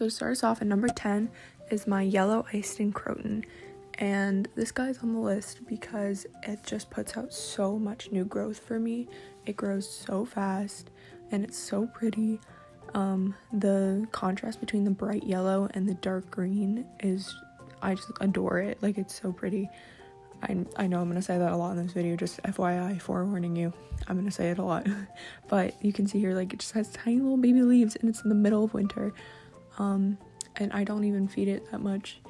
So to start us off, at number 10 is my yellow iced in croton. And this guy's on the list because it just puts out so much new growth for me. It grows so fast and it's so pretty. The contrast between the bright yellow and the dark green I just adore it. Like, it's so pretty. I know I'm gonna say that a lot in this video, just FYI, forewarning you. I'm gonna say it a lot. But you can see here, like, it just has tiny little baby leaves and it's in the middle of winter. And I don't even feed it that much.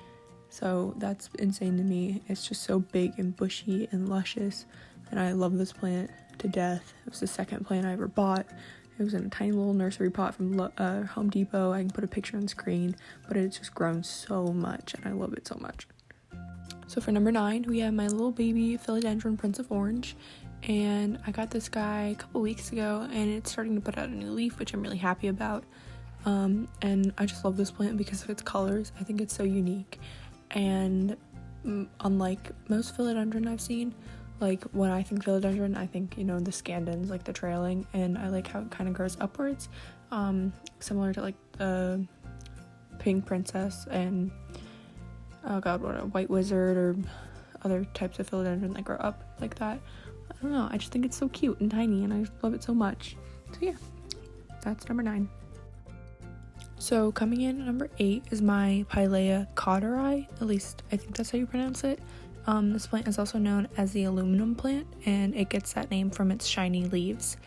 So that's insane to me. It's just so big and bushy and luscious. And I love this plant to death. It was the second plant I ever bought. It was in a tiny little nursery pot from Home Depot. I can put a picture on the screen, but it's just grown so much and I love it so much. So for number 9, we have my little baby philodendron Prince of Orange. And I got this guy a couple weeks ago and it's starting to put out a new leaf, which I'm really happy about. And I just love this plant because of its colors. I think it's so unique. And unlike most philodendron I've seen, like, when I think philodendron, I think, the scandens, like the trailing, and I like how it kind of grows upwards, similar to like the pink princess and a white wizard or other types of philodendron that grow up like that. I don't know, I just think it's so cute and tiny and I love it so much. So yeah, that's number 9. So coming in at number 8 is my Pilea cauterii, at least I think that's how you pronounce it. This plant is also known as the aluminum plant, and it gets that name from its shiny leaves.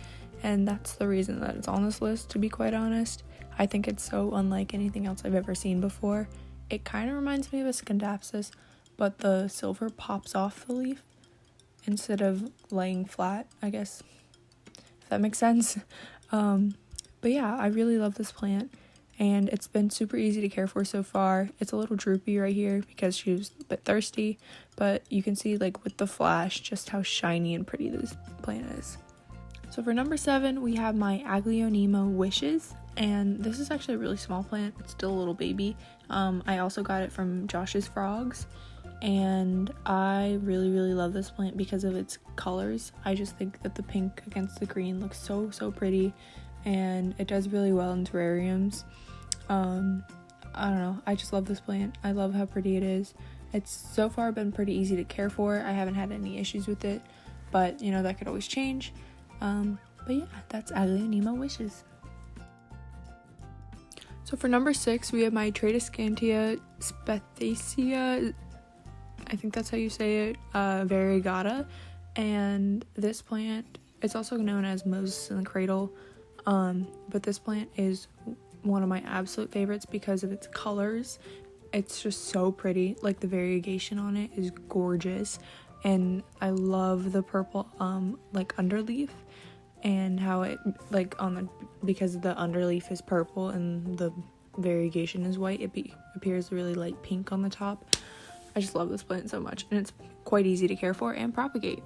And that's the reason that it's on this list, to be quite honest. I think it's so unlike anything else I've ever seen before. It kind of reminds me of a scindapsus, but the silver pops off the leaf instead of laying flat, I guess, if that makes sense. But yeah, I really love this plant. And it's been super easy to care for so far. It's a little droopy right here because she was a bit thirsty, but you can see, like, with the flash just how shiny and pretty this plant is. So for number 7, we have my Aglaonema Wishes, and this is actually a really small plant. It's still a little baby. I also got it from Josh's Frogs, and I really, really love this plant because of its colors. I just think that the pink against the green looks so, so pretty, and it does really well in terrariums. I don't know, I just love this plant. I love how pretty it is. It's so far been pretty easy to care for. I haven't had any issues with it, but that could always change. But yeah, that's Aglaonema Wishes. So for number 6, we have my Tradescantia spathacea, I think that's how you say it, variegata. And this plant, it's also known as Moses in the Cradle. But this plant is one of my absolute favorites because of its colors. It's just so pretty. Like, the variegation on it is gorgeous, and I love the purple like underleaf, and how it, like, because the underleaf is purple and the variegation is white, it appears really light pink on the top. I just love this plant so much, and it's quite easy to care for and propagate.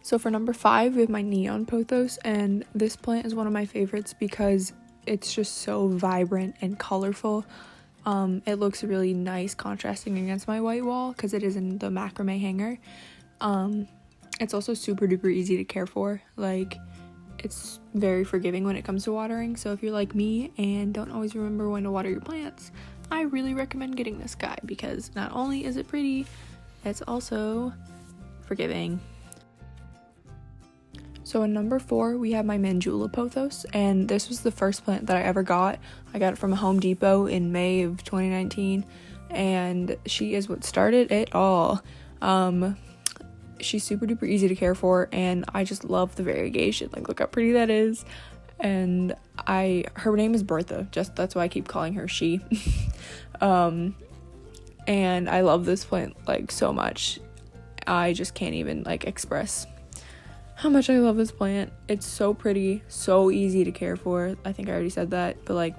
So for number 5, we have my neon pothos, and this plant is one of my favorites because it's just so vibrant and colorful. It looks really nice contrasting against my white wall because it is in the macrame hanger. It's also super duper easy to care for. Like, it's very forgiving when it comes to watering. So if you're like me and don't always remember when to water your plants, I really recommend getting this guy because not only is it pretty, it's also forgiving. So in number 4, we have my Manjula pothos, and this was the first plant that I ever got. I got it from Home Depot in May of 2019, and she is what started it all. She's super duper easy to care for, and I just love the variegation. Like, look how pretty that is. And her name is Bertha, that's why I keep calling her she. And I love this plant, like, so much. I just can't even, like, express how much I love this plant. It's so pretty, so easy to care for. I think I already said that, but, like,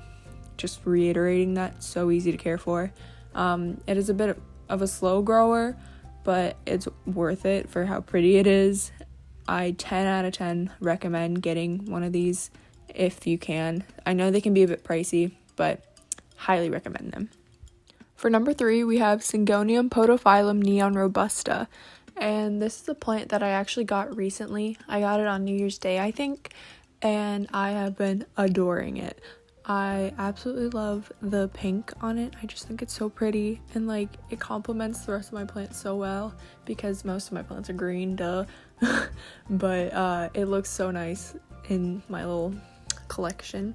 just reiterating that, so easy to care for. It is a bit of a slow grower, but it's worth it for how pretty it is. I 10 out of 10 recommend getting one of these if you can. I know they can be a bit pricey, but highly recommend them. For number 3, we have Syngonium podophyllum neon robusta. And this is a plant that I actually got recently. I got it on New Year's Day, I think. and I have been adoring it. I absolutely love the pink on it. I just think it's so pretty, and like it complements the rest of my plants so well because most of my plants are green, duh. But it looks so nice in my little collection.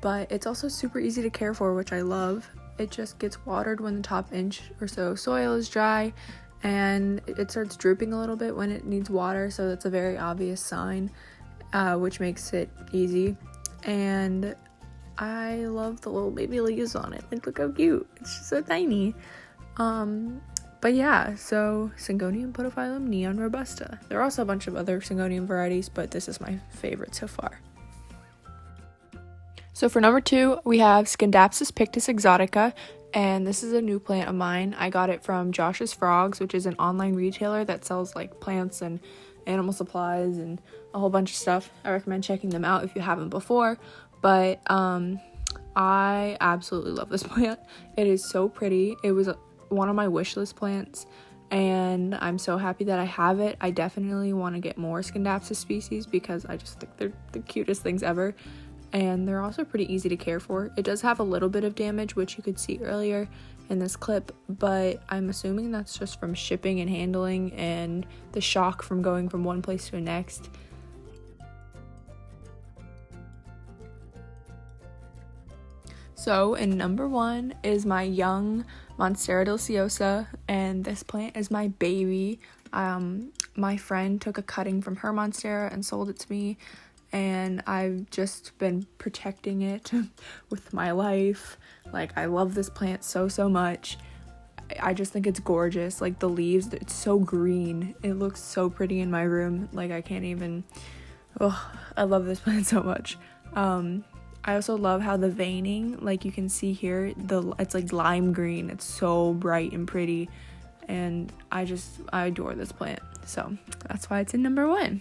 But it's also super easy to care for, which I love. It just gets watered when the top inch or so soil is dry, and it starts drooping a little bit when it needs water, so that's a very obvious sign, which makes it easy. And I love the little baby leaves on it. Like, look how cute. It's just so tiny. But yeah, so Syngonium podophyllum neon robusta. There are also a bunch of other Syngonium varieties, but this is my favorite so far. So for number 2, we have Scindapsus pictus exotica, and this is a new plant of mine. I got it from Josh's Frogs, which is an online retailer that sells like plants and animal supplies and a whole bunch of stuff. I recommend checking them out if you haven't before. But I absolutely love this plant. It is so pretty. It was one of my wish list plants, and I'm so happy that I have it. I definitely want to get more Scindapsus species because I just think they're the cutest things ever. And they're also pretty easy to care for. It does have a little bit of damage, which you could see earlier in this clip, but I'm assuming that's just from shipping and handling and the shock from going from one place to the next. So in number 1 is my young Monstera deliciosa, and this plant is my baby. My friend took a cutting from her Monstera and sold it to me, and I've just been protecting it with my life. Like, I love this plant so much. I just think it's gorgeous. Like, the leaves, it's so green. It looks so pretty in my room. Like, I can't even... Oh, I love this plant so much. I also love how the veining, like you can see here, it's like lime green. It's so bright and pretty, and I adore this plant. So that's why it's in number 1.